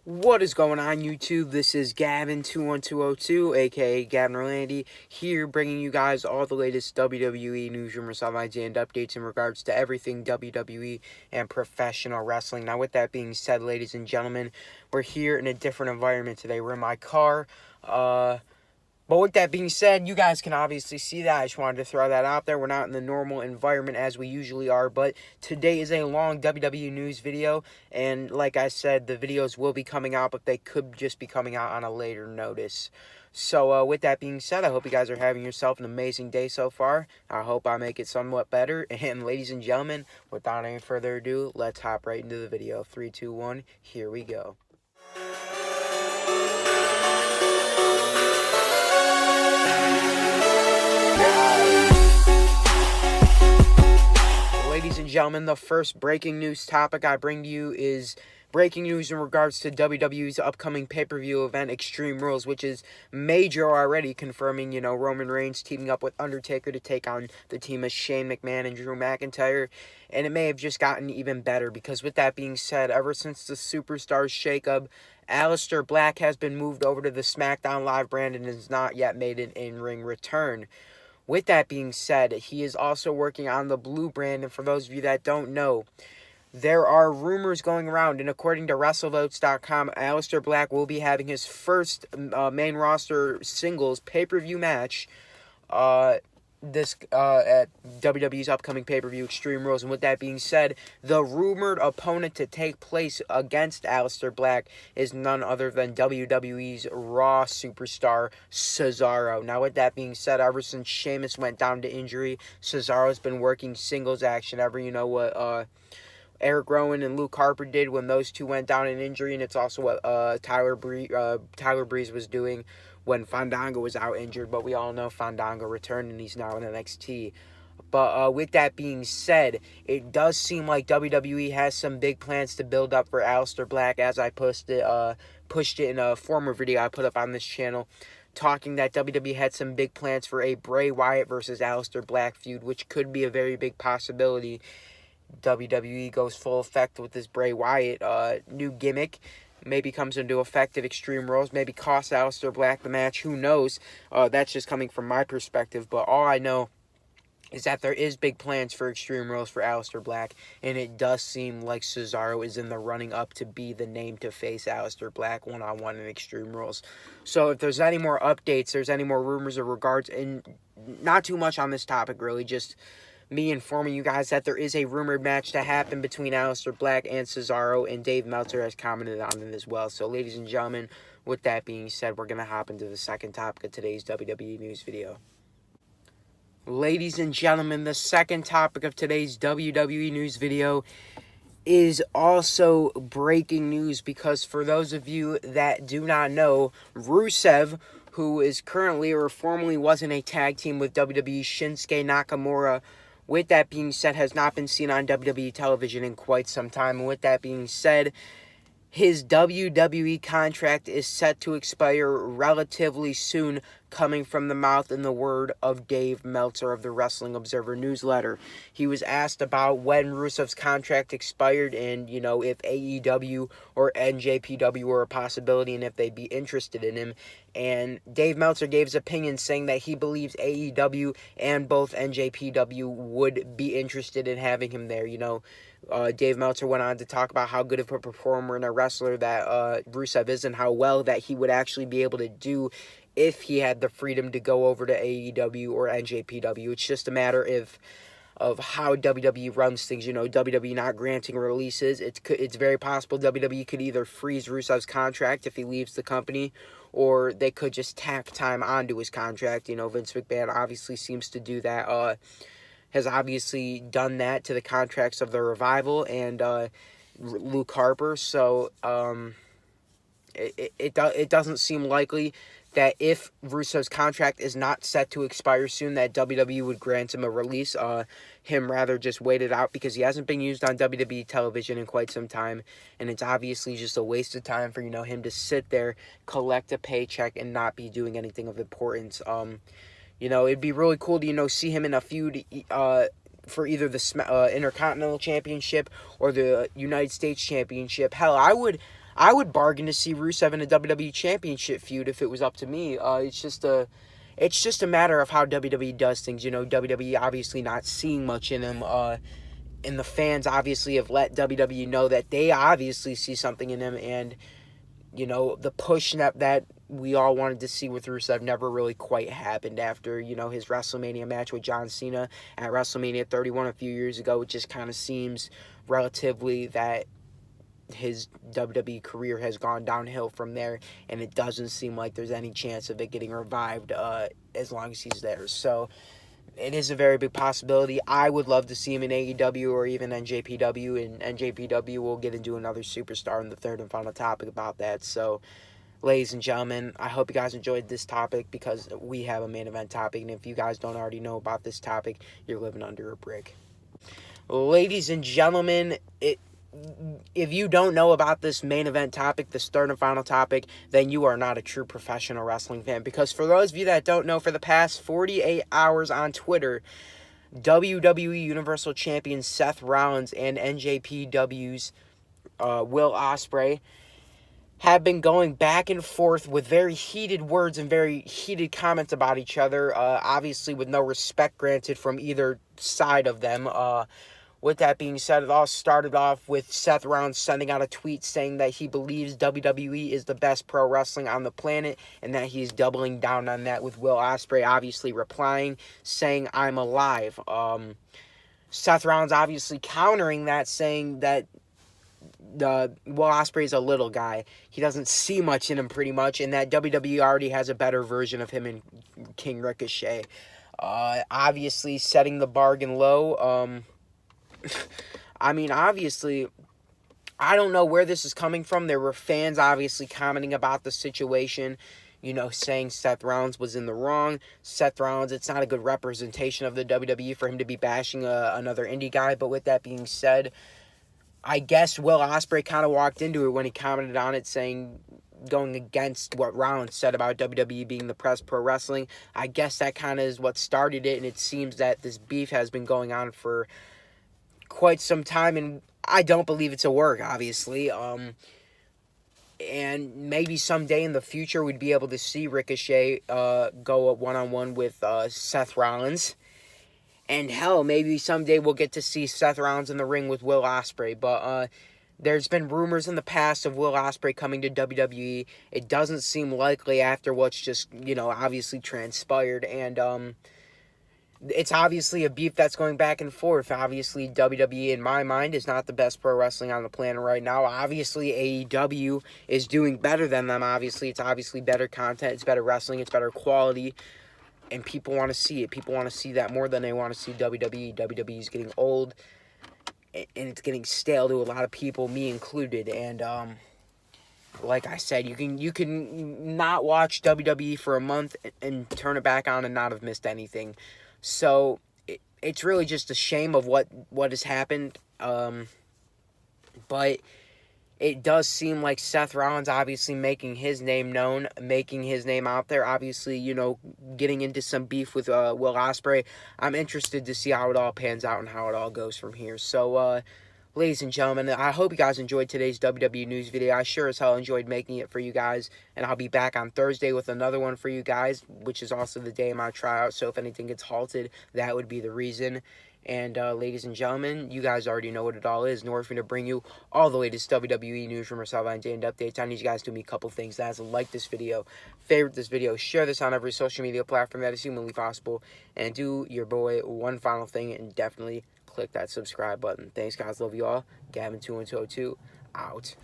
What is going on, YouTube? This is Gavin 21202, aka Gavin Orlandi, here bringing you guys all the latest WWE news, rumors, headlines, and updates in regards to everything WWE and professional wrestling. Now, with that being said, ladies and gentlemen, we're here in a different environment today. We're in my car. But with that being said, you guys can obviously see that. I just wanted to throw that out there. We're not in the normal environment as we usually are, but today is a long WWE news video, and like I said, the videos will be coming out, but they could just be coming out on a later notice. So with that being said, I hope you guys are having yourself an amazing day so far. I hope I make it somewhat better. And ladies and gentlemen, without any further ado, let's hop right into the video. 3, 2, 1, here we go. Ladies and gentlemen, the first breaking news topic I bring to you is breaking news in regards to WWE's upcoming pay-per-view event, Extreme Rules, which is major already, confirming, Roman Reigns teaming up with Undertaker to take on the team of Shane McMahon and Drew McIntyre. And it may have just gotten even better, because with that being said, ever since the Superstars shakeup, Aleister Black has been moved over to the SmackDown Live brand and has not yet made an in-ring return. With that being said, he is also working on the Blue brand, and for those of you that don't know, there are rumors going around, and according to WrestleVotes.com, Aleister Black will be having his first main roster singles pay-per-view match at WWE's upcoming pay-per-view Extreme Rules. And with that being said, the rumored opponent to take place against Aleister Black is none other than WWE's Raw superstar Cesaro. Now, with that being said, ever since Sheamus went down to injury, Cesaro's been working singles action. What Eric Rowan and Luke Harper did when those two went down in injury, and it's also what Tyler Breeze was doing when Fandango was out injured. But we all know Fandango returned, and he's now in NXT. But with that being said, it does seem like WWE has some big plans to build up for Aleister Black, as I pushed it in a former video I put up on this channel, talking that WWE had some big plans for a Bray Wyatt versus Aleister Black feud, which could be a very big possibility. WWE goes full effect with this Bray Wyatt new gimmick. Maybe comes into effect at Extreme Rules. Maybe costs Aleister Black the match. Who knows? That's just coming from my perspective. But all I know is that there is big plans for Extreme Rules for Aleister Black. And it does seem like Cesaro is in the running up to be the name to face Aleister Black one-on-one in Extreme Rules. So if there's any more updates, there's any more rumors or regards, and not too much on this topic really, just me informing you guys that there is a rumored match to happen between Aleister Black and Cesaro, and Dave Meltzer has commented on it as well. So, ladies and gentlemen, with that being said, we're going to hop into the second topic of today's WWE news video. Ladies and gentlemen, the second topic of today's WWE news video is also breaking news, because for those of you that do not know, Rusev, who is currently or formerly was in a tag team with WWE Shinsuke Nakamura, with that being said, has not been seen on WWE television in quite some time. And with that being said, his WWE contract is set to expire relatively soon, coming from the mouth and the word of Dave Meltzer of the Wrestling Observer newsletter. He was asked about when Rusev's contract expired and, if AEW or NJPW were a possibility and if they'd be interested in him. And Dave Meltzer gave his opinion, saying that he believes AEW and both NJPW would be interested in having him there. Dave Meltzer went on to talk about how good of a performer and a wrestler that Rusev is, and how well that he would actually be able to do if he had the freedom to go over to AEW or NJPW. It's just a matter of how WWE runs things. WWE not granting releases. It's very possible WWE could either freeze Rusev's contract if he leaves the company, or they could just tack time onto his contract. Vince McMahon obviously seems to do that. Has obviously done that to the contracts of the Revival and Luke Harper. So it doesn't seem likely that if Rusev's contract is not set to expire soon, that WWE would grant him a release. Him rather just wait it out, because he hasn't been used on WWE television in quite some time, and it's obviously just a waste of time for him to sit there, collect a paycheck, and not be doing anything of importance. It'd be really cool to see him in a feud for either the Intercontinental Championship or the United States Championship. Hell, I would bargain to see Rusev in a WWE Championship feud if it was up to me. It's just a matter of how WWE does things. You know, WWE obviously not seeing much in him. And the fans obviously have let WWE know that they obviously see something in him. And, you know, the push that we all wanted to see with Rusev never really quite happened after, you know, his WrestleMania match with John Cena at WrestleMania 31 a few years ago. It just kind of seems relatively that his WWE career has gone downhill from there, and it doesn't seem like there's any chance of it getting revived as long as he's there. So it is a very big possibility. I would love to see him in AEW or even NJPW, and NJPW will get into another superstar in the third and final topic about that. So, ladies and gentlemen, I hope you guys enjoyed this topic, because we have a main event topic, and if you guys don't already know about this topic, you're living under a brick. Ladies and gentlemen, if you don't know about this main event topic, this third and final topic, then you are not a true professional wrestling fan. Because for those of you that don't know, for the past 48 hours on Twitter, WWE Universal Champion Seth Rollins and NJPW's Will Ospreay have been going back and forth with very heated words and very heated comments about each other, obviously with no respect granted from either side of them. With that being said, it all started off with Seth Rollins sending out a tweet saying that he believes WWE is the best pro wrestling on the planet, and that he's doubling down on that, with Will Ospreay obviously replying, saying, "I'm alive." Seth Rollins obviously countering that, saying that Will Ospreay is a little guy. He doesn't see much in him, pretty much, and that WWE already has a better version of him in King Ricochet. Obviously setting the bargain low. I mean, obviously, I don't know where this is coming from. There were fans obviously commenting about the situation, you know, saying Seth Rollins was in the wrong. Seth Rollins, it's not a good representation of the WWE for him to be bashing another indie guy. But with that being said, I guess Will Ospreay kind of walked into it when he commented on it, saying, going against what Rollins said about WWE being the best pro wrestling. I guess that kind of is what started it, and it seems that this beef has been going on for quite some time, and I don't believe it's a work, obviously. And maybe someday in the future we'd be able to see Ricochet go one-on-one with Seth Rollins. And hell, maybe someday we'll get to see Seth Rollins in the ring with Will Ospreay. But there's been rumors in the past of Will Ospreay coming to WWE. It doesn't seem likely after what's just, you know, obviously transpired. And it's obviously a beef that's going back and forth. Obviously, WWE, in my mind, is not the best pro wrestling on the planet right now. Obviously, AEW is doing better than them. Obviously, it's obviously better content. It's better wrestling. It's better quality. And people want to see it. People want to see that more than they want to see WWE. WWE is getting old, and it's getting stale to a lot of people, me included. And like I said, you can not watch WWE for a month and turn it back on and not have missed anything. So it's really just a shame of what has happened. But it does seem like Seth Rollins obviously making his name known, making his name out there. Obviously, you know, getting into some beef with Will Ospreay. I'm interested to see how it all pans out and how it all goes from here. So, ladies and gentlemen, I hope you guys enjoyed today's WWE news video. I sure as hell enjoyed making it for you guys. And I'll be back on Thursday with another one for you guys, which is also the day of my tryout. So if anything gets halted, that would be the reason. And ladies and gentlemen, you guys already know what it all is. In order for me to bring you all the latest WWE news, rumors, headlines, and updates, I need you guys to do me a couple things. That is, like this video, favorite this video, share this on every social media platform that is humanly possible, and do your boy one final thing, and definitely click that subscribe button. Thanks, guys. Love you all. Gavin 2102 out.